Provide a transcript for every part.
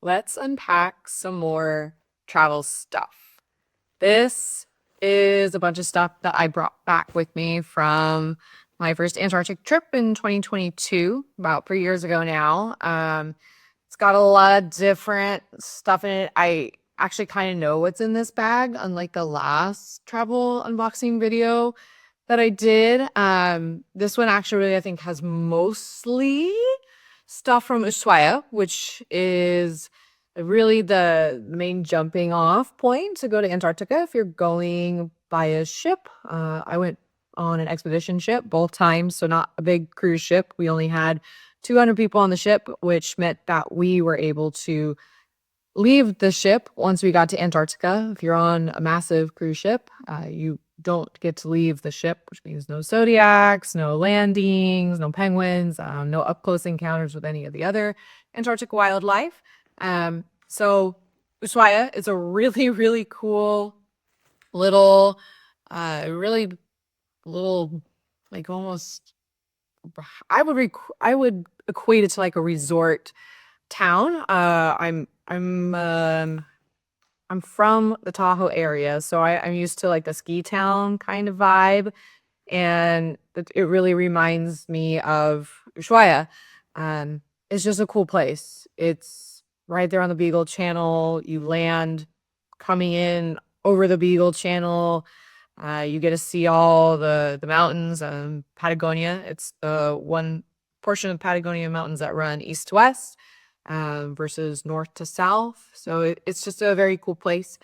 let's unpack some more travel stuff. This is a bunch of stuff that I brought back with me from my first Antarctic trip in 2022, about 3 years ago now. It's got a lot of different stuff in it. I actually kind of know what's in this bag, unlike the last travel unboxing video that I did. This one actually, I think, has mostly stuff from Ushuaia, which is really the main jumping off point to go to Antarctica if you're going by a ship. I went on an expedition ship both times, so not a big cruise ship. We only had 200 people on the ship, which meant that we were able to leave the ship once we got to Antarctica. If you're on a massive cruise ship, you don't get to leave the ship, which means no zodiacs, no landings, no penguins, no up close encounters with any of the other Antarctic wildlife. So Ushuaia is a really, really cool little, really little, like almost, I would equate it to like a resort town. I'm from the Tahoe area, so I'm used to like the ski town kind of vibe, and it really reminds me of Ushuaia. It's just a cool place. It's right there on the Beagle Channel. You land coming in over the Beagle Channel. You get to see all the mountains. Patagonia. It's the one portion of Patagonia mountains that run east to west versus north to south. So it's just a very cool place.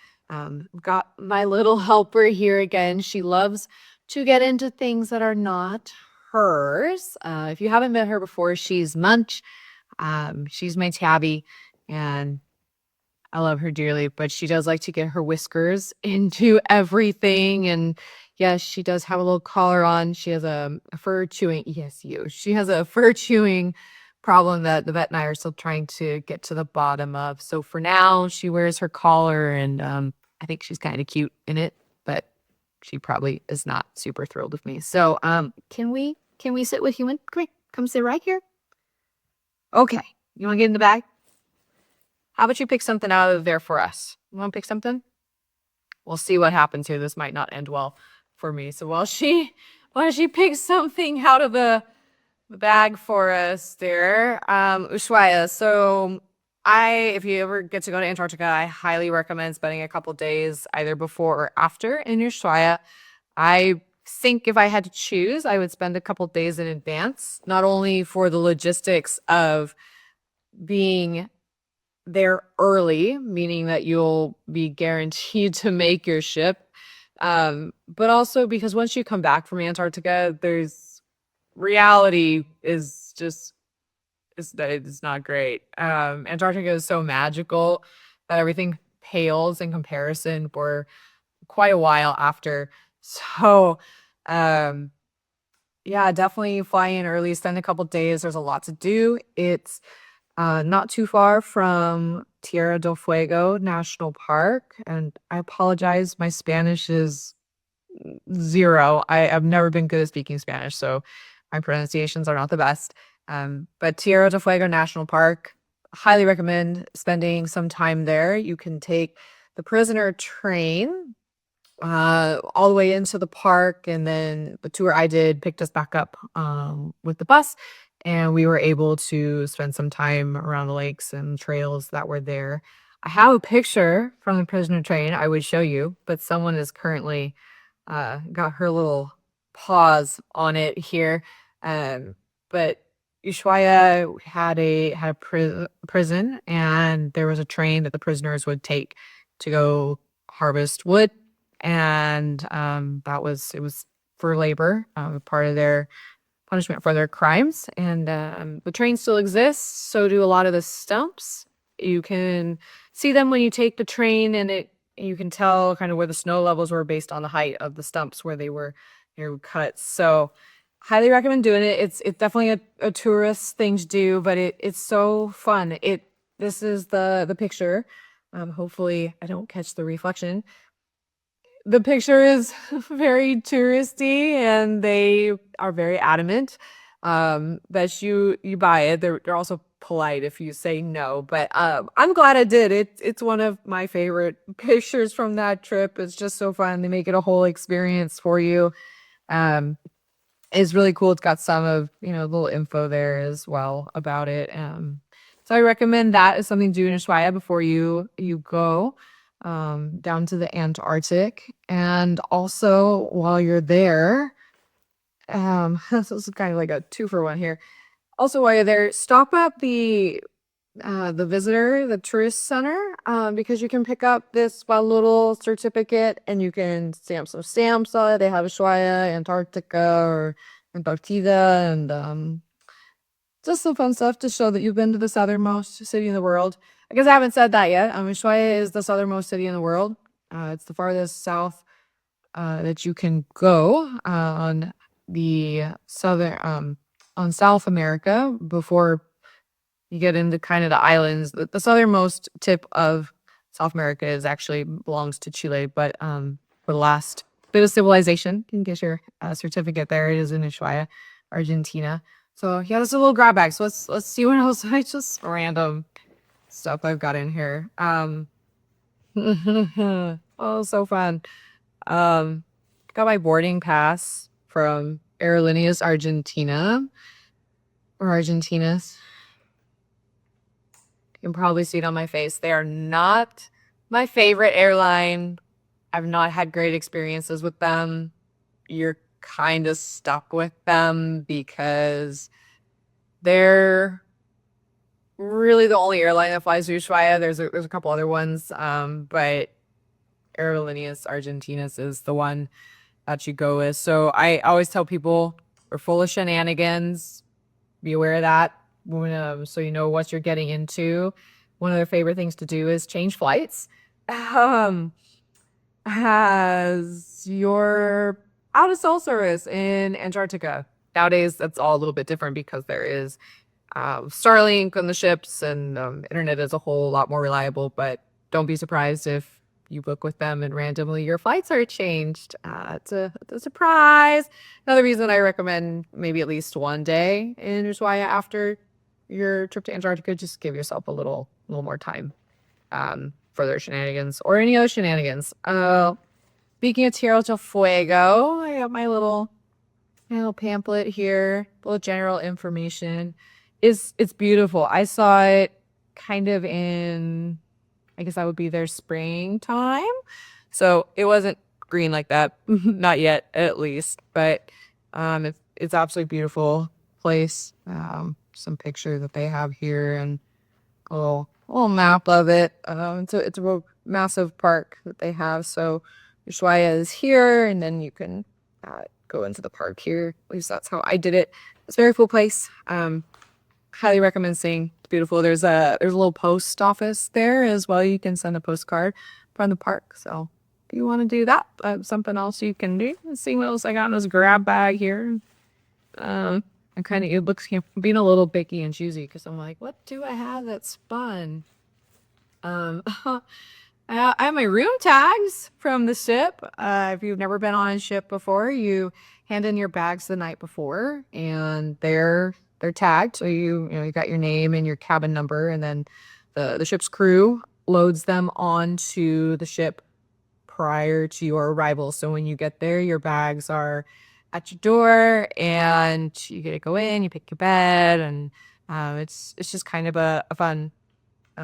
Got my little helper here again. She loves to get into things that are not hers. If you haven't met her before, she's Munch. She's my tabby, and I love her dearly, but she does like to get her whiskers into everything. And yes, she does have a little collar on. She has a fur chewing. Yes, you. She has a fur chewing problem that the vet and I are still trying to get to the bottom of. So for now, she wears her collar, and I think she's kind of cute in it, but she probably is not super thrilled with me. So can we sit with human? Come here. Come sit right here. Okay. You want to get in the bag? How about you pick something out of there for us? You want to pick something? We'll see what happens here. This might not end well for me. So while she picks something out of the bag for us there, Ushuaia. So if you ever get to go to Antarctica, I highly recommend spending a couple days either before or after in Ushuaia. I think if I had to choose, I would spend a couple days in advance, not only for the logistics of being there early, meaning that you'll be guaranteed to make your ship. But also because once you come back from Antarctica, there's reality is just it's not great. Antarctica is so magical that everything pales in comparison for quite a while after. So, um, yeah, definitely fly in early, spend a couple days. There's a lot to do. It's not too far from Tierra del Fuego National Park. And I apologize, my Spanish is zero. I've never been good at speaking Spanish, so my pronunciations are not the best. But Tierra del Fuego National Park, highly recommend spending some time there. You can take the prisoner train all the way into the park, and then the tour I did picked us back up with the bus, and we were able to spend some time around the lakes and trails that were there. I have a picture from the prisoner train I would show you, but someone is currently got her little paws on it here. But Ushuaia had a prison, and there was a train that the prisoners would take to go harvest wood, and it was for labor, part of their punishment for their crimes. And the train still exists. So do a lot of the stumps. You can see them when you take the train, and you can tell kind of where the snow levels were based on the height of the stumps where they were cut. So highly recommend doing it. It's definitely a tourist thing to do, but it's so fun. This is the picture. Hopefully I don't catch the reflection. The picture is very touristy, and they are very adamant that you buy it. They're also polite if you say no, but I'm glad I did. It's one of my favorite pictures from that trip. It's just so fun. They make it a whole experience for you. Um, it's really cool. It's got some of, little info there as well about it. So I recommend that as something to do in Ushuaia before you go down to the Antarctic. And also while you're there, this is kind of like a 2-for-1 here. Also, while you're there, stop at the tourist center, because you can pick up this one little certificate and you can stamp some stamps on it. They have Ushuaia, Antarctica, or Antarctica, and just some fun stuff to show that you've been to the southernmost city in the world. I guess I haven't said that yet. Ushuaia is the southernmost city in the world. It's the farthest south that you can go on the on South America before you get into kind of the islands. The southernmost tip of South America is actually belongs to Chile, but for the last bit of civilization, you can get your certificate there. It is in Ushuaia, Argentina. So yeah, that's a little grab bag. So let's see what else. I just random stuff I've got in here. Oh, so fun. Got my boarding pass from Aerolíneas Argentina or Argentinas. You can probably see it on my face. They are not my favorite airline. I've not had great experiences with them. You're kind of stuck with them because they're really the only airline that flies to Ushuaia. There's a couple other ones, but Aerolíneas Argentinas is the one that you go with. So I always tell people we're full of shenanigans. Be aware of that. So you know what you're getting into. One of their favorite things to do is change flights. Has your out of cell service in Antarctica. Nowadays, that's all a little bit different because there is Starlink on the ships, and internet is a whole lot more reliable. But don't be surprised if you book with them and randomly your flights are changed. It's a surprise. Another reason I recommend maybe at least one day in Ushuaia after your trip to Antarctica. Just give yourself a little more time for their shenanigans or any other shenanigans. Speaking of Tierra del Fuego, I got my little pamphlet here, little general information. It's beautiful. I saw it kind of in, I guess that would be their springtime. So it wasn't green like that, not yet at least, but it's absolutely beautiful place. Some picture that they have here and a little map of it. It's a massive park that they have. So Ushuaia is here, and then you can go into the park here. At least that's how I did it. It's a very cool place. Highly recommend seeing. It's beautiful. There's a little post office there as well. You can send a postcard from the park. So if you want to do that, something else you can do. Let's see what else I got in this grab bag here. And kind of, it looks being a little picky and choosy because I'm like, what do I have that's fun? I have my room tags from the ship. If you've never been on a ship before, you hand in your bags the night before, and they're tagged. So you got your name and your cabin number, and then the ship's crew loads them onto the ship prior to your arrival. So when you get there, your bags are at your door, and you get to go in. You pick your bed, and it's just kind of a fun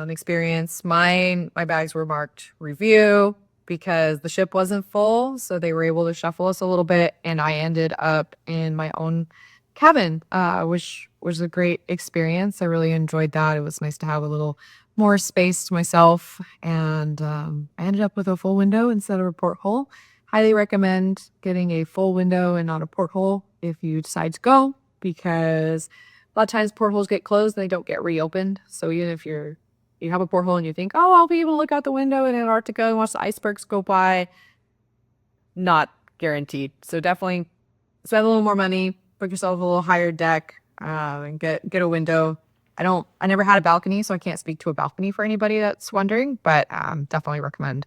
experience. My bags were marked review because the ship wasn't full, so they were able to shuffle us a little bit, and I ended up in my own cabin, which was a great experience. I really enjoyed that. It was nice to have a little more space to myself, and I ended up with a full window instead of a porthole. Highly recommend getting a full window and not a porthole if you decide to go, because a lot of times portholes get closed and they don't get reopened. So even if you have a porthole and you think, oh, I'll be able to look out the window in Antarctica and watch the icebergs go by, not guaranteed. So definitely spend a little more money, book yourself a little higher deck, and get a window. I never had a balcony, so I can't speak to a balcony for anybody that's wondering, but definitely recommend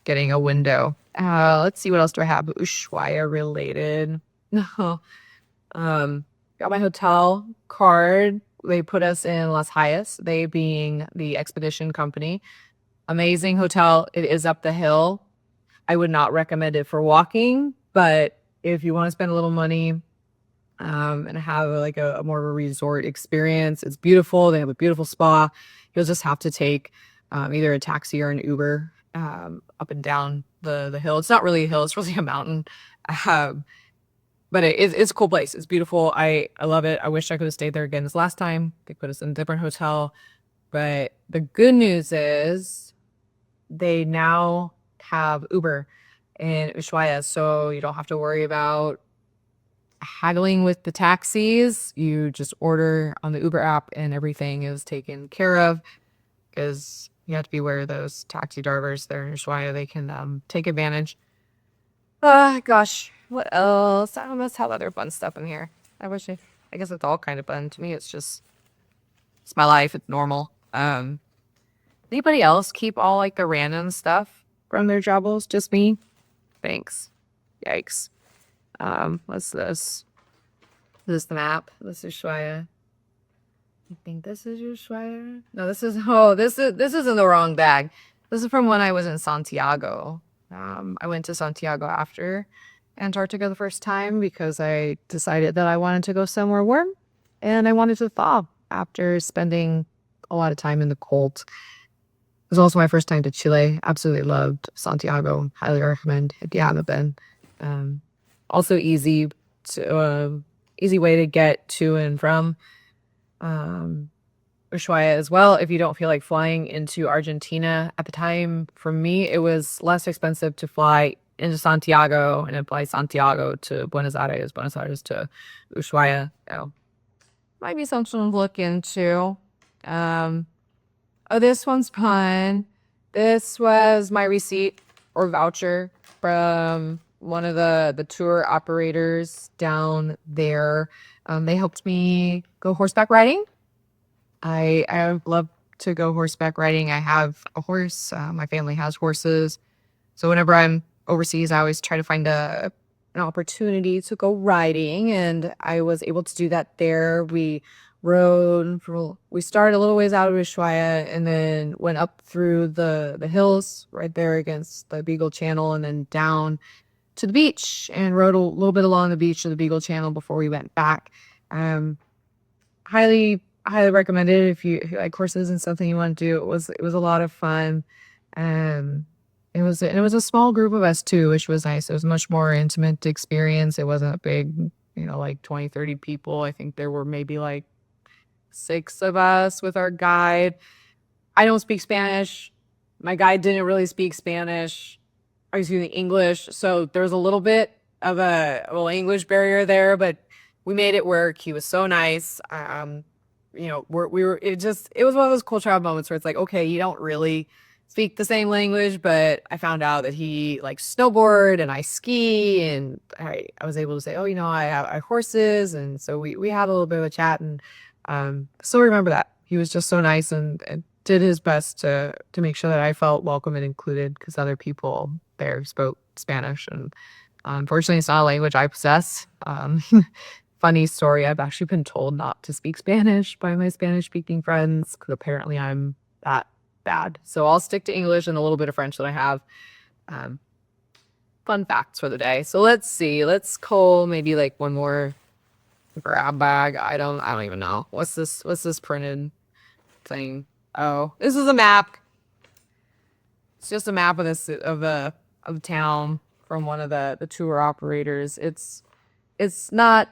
getting a window. Let's see, what else do I have? Ushuaia related. Got my hotel card they put us in Las Hayas, they being the expedition company. Amazing hotel. It is up the hill. I would not recommend it for walking, but if you want to spend a little money and have like a more of a resort experience, it's beautiful. They have a beautiful spa. You'll just have to take either a taxi or an Uber up and down the hill. It's not really a hill; it's really a mountain. Um, but it's a cool place. It's beautiful. I love it. I wish I could have stayed there again this last time. They put us in a different hotel. But the good news is they now have Uber in Ushuaia, so you don't have to worry about haggling with the taxis. You just order on the Uber app and everything is taken care of, because you have to be aware of those taxi drivers there in Ushuaia. They can take advantage. Gosh, what else? I must have other fun stuff in here. I guess it's all kind of fun. To me, it's my life. It's normal. Anybody else keep all like the random stuff from their travels? Just me? Thanks. Yikes. What's this? This is the map. This is Ushuaia. I think this is Ushuaia. No, this is in the wrong bag. This is from when I was in Santiago. I went to Santiago after Antarctica the first time because I decided that I wanted to go somewhere warm and I wanted to thaw after spending a lot of time in the cold. It was also my first time to Chile. Absolutely loved Santiago. Highly recommend if you haven't been. Also easy way to get to and from Ushuaia as well if you don't feel like flying into Argentina. At the time, for me, it was less expensive to fly into Santiago and then fly Santiago to Buenos Aires to Ushuaia. So, might be something to look into. Oh, this one's fun. This was my receipt or voucher from one of the tour operators down there. They helped me go horseback riding. I love to go horseback riding. I have a horse. My family has horses. So whenever I'm overseas, I always try to find an opportunity to go riding. And I was able to do that there. We started a little ways out of Ushuaia and then went up through the hills right there against the Beagle Channel and then down to the beach and rode a little bit along the beach of the Beagle Channel before we went back. Highly recommend it if you like horses and something you want to do. It was a lot of fun. It was a small group of us too, which was nice. It was a much more intimate experience. It wasn't a big, like 20, 30 people. I think there were maybe like 6 of us with our guide. I don't speak Spanish. My guide didn't really speak Spanish. I was using English, so there's a little bit of a language barrier there, but we made it work. He was so nice. It was one of those cool travel moments where it's like, okay, you don't really speak the same language, but I found out that he likes snowboard and I ski, and I was able to say, oh, I have horses, and so we had a little bit of a chat, and still remember that. He was just so nice and did his best to make sure that I felt welcome and included, because other people there spoke Spanish, and unfortunately it's not a language I possess. Funny story, I've actually been told not to speak Spanish by my Spanish speaking friends because apparently I'm that bad. So I'll stick to English and a little bit of French that I have. Fun facts for the day. So let's see. Let's call maybe like one more grab bag item. I don't even know. What's this printed thing? Oh, this is a map. It's just a map of the town from one of the tour operators. It's not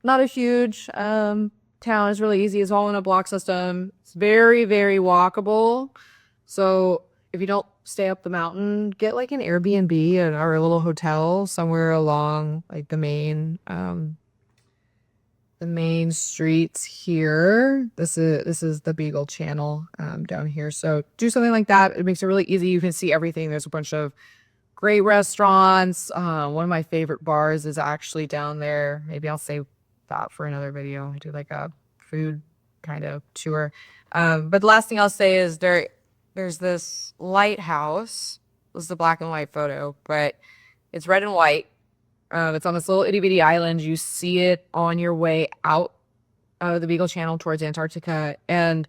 a huge town. It's really easy. It's all in a block system. It's very, very walkable. So if you don't stay up the mountain, get like an Airbnb or a little hotel somewhere along like the main streets here. This is the Beagle Channel down here. So do something like that. It makes it really easy. You can see everything. There's a bunch of great restaurants. One of my favorite bars is actually down there. Maybe I'll save that for another video. I do like a food kind of tour. But the last thing I'll say is there's this lighthouse. This is a black and white photo, but it's red and white. It's on this little itty bitty island. You see it on your way out the Beagle Channel towards Antarctica. And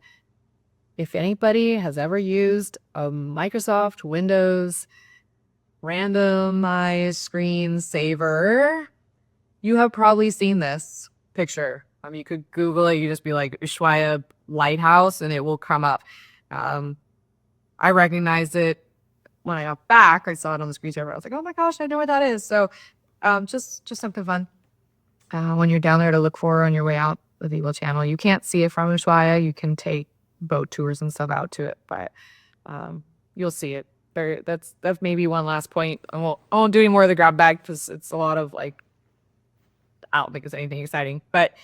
if anybody has ever used a Microsoft Windows randomized screensaver, you have probably seen this picture. You could Google it. You just be like Ushuaia Lighthouse, and it will come up. I recognized it when I got back. I saw it on the screensaver. I was like, oh my gosh, I know what that is. So just something fun when you're down there to look for on your way out the Beagle Channel. You can't see it from Ushuaia. You can take boat tours and stuff out to it, but you'll see it. That's maybe one last point. I won't do any more of the grab bag because it's a lot of like, I don't think it's anything exciting. But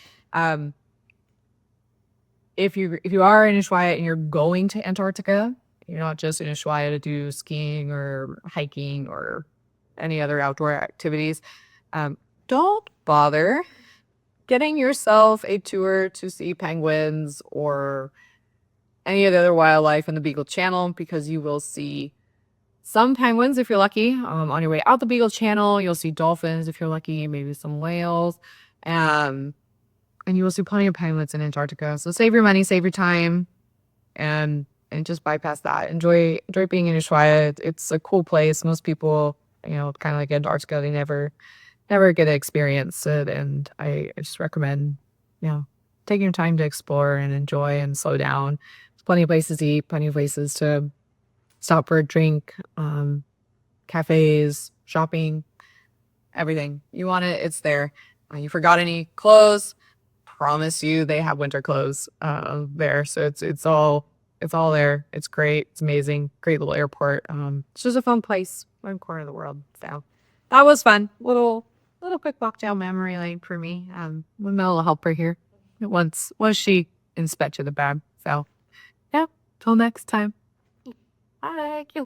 if you are in Ushuaia and you're going to Antarctica, you're not just in Ushuaia to do skiing or hiking or any other outdoor activities, don't bother getting yourself a tour to see penguins or any of the other wildlife in the Beagle Channel, because you will see some penguins if you're lucky. On your way out the Beagle Channel, you'll see dolphins if you're lucky, maybe some whales, and you will see plenty of penguins in Antarctica. So save your money, save your time, and just bypass that. Enjoy being in Ushuaia. It's a cool place. Most people, kind of like Antarctica, they never get to experience it, and I just recommend, taking your time to explore and enjoy and slow down. There's plenty of places to eat, plenty of places to stop for a drink, cafes, shopping, everything. You want it, it's there. You forgot any clothes, promise you they have winter clothes there. So it's all there. It's great. It's amazing. Great little airport. It's just a fun place. One corner of the world. So that was fun. Little quick walk down memory lane for me. With my little helper here. Once she inspected the bag. So yeah, till next time. Bye.